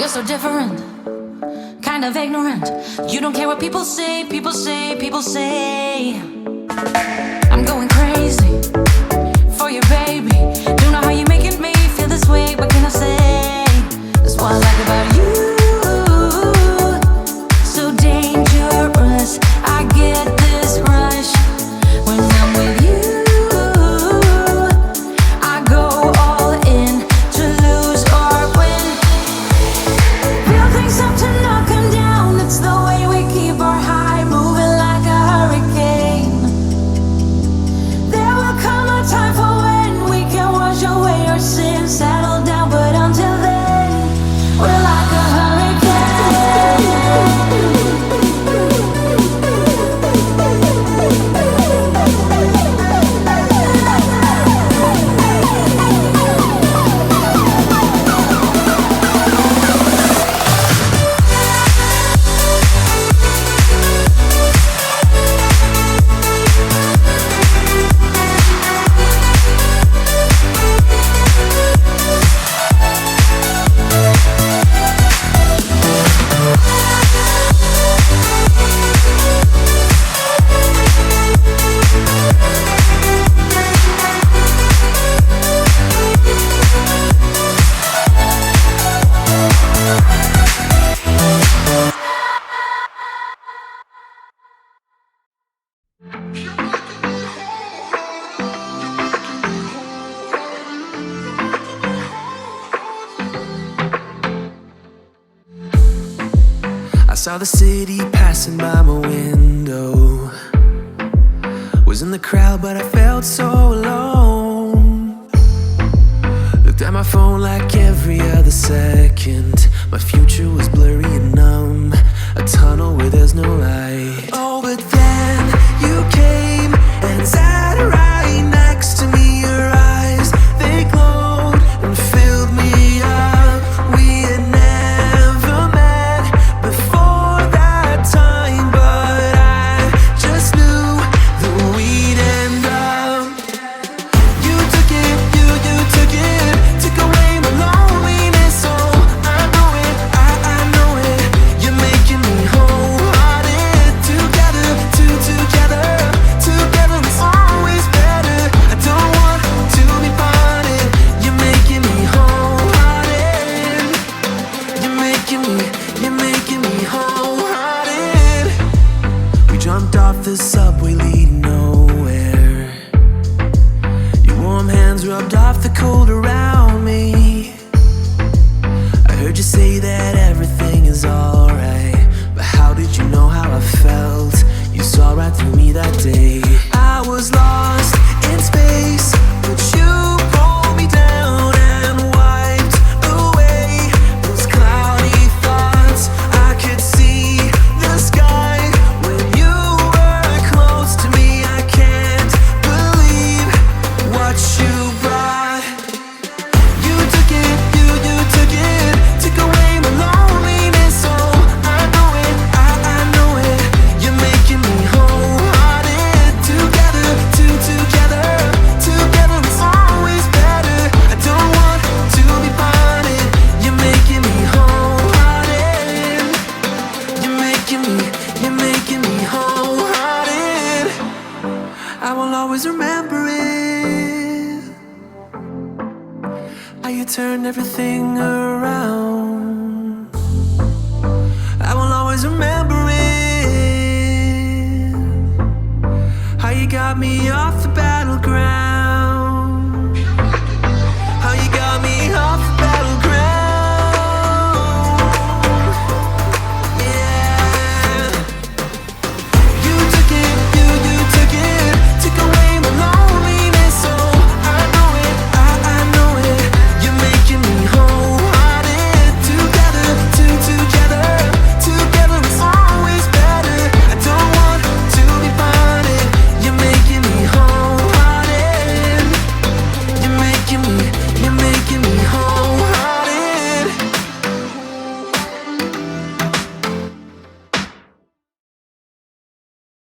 You're so different, kind of ignorant. You don't care what people say, people say, people say. I'm going crazy for you, baby. Don't know how you're making me feel this way. What can I say? That's what I like about you. So dangerous. I get this rush when I'm with you. I go all in to lose or win. Real things up to knock 'em down. It's the way we keep our high, moving like a hurricane. There will come a time for when we can wash away our sins, settle down, but until then, we're like a I saw the city passing by my window. Was in the crowd, but I felt so alone. Looked at my phone like every other second. My future was blurry and numb, a tunnel where there's no light. Oh, but then you came and sat right next to me. Your eyes, they glowed and filled me up. We had never met before that time, but I just knew that we'd end up. You took it, you took it, took away my loneliness. Oh, I know it, I know it. You're making me wholehearted. Together, together, together is always better. I don't want to be parted. You're making me wholehearted. You're making me wholehearted. We jumped off the subway leading nowhere. Your warm hands rubbed off the cold around me. I heard you say that everything is alright, but how did you know how I felt? You saw right through me that day. I was lost in space, but you pulled me down and wiped away those cloudy thoughts. I could see the sky when you were close to me. I can't believe what you brought. You took it, you took it, took away my loneliness. Oh, I know it, I know it. You're making me wholehearted. Together, together, together is always better. I don't want to be parted. You're making me wholehearted. You're making me wholehearted. I will always remember it. How you turned everything around.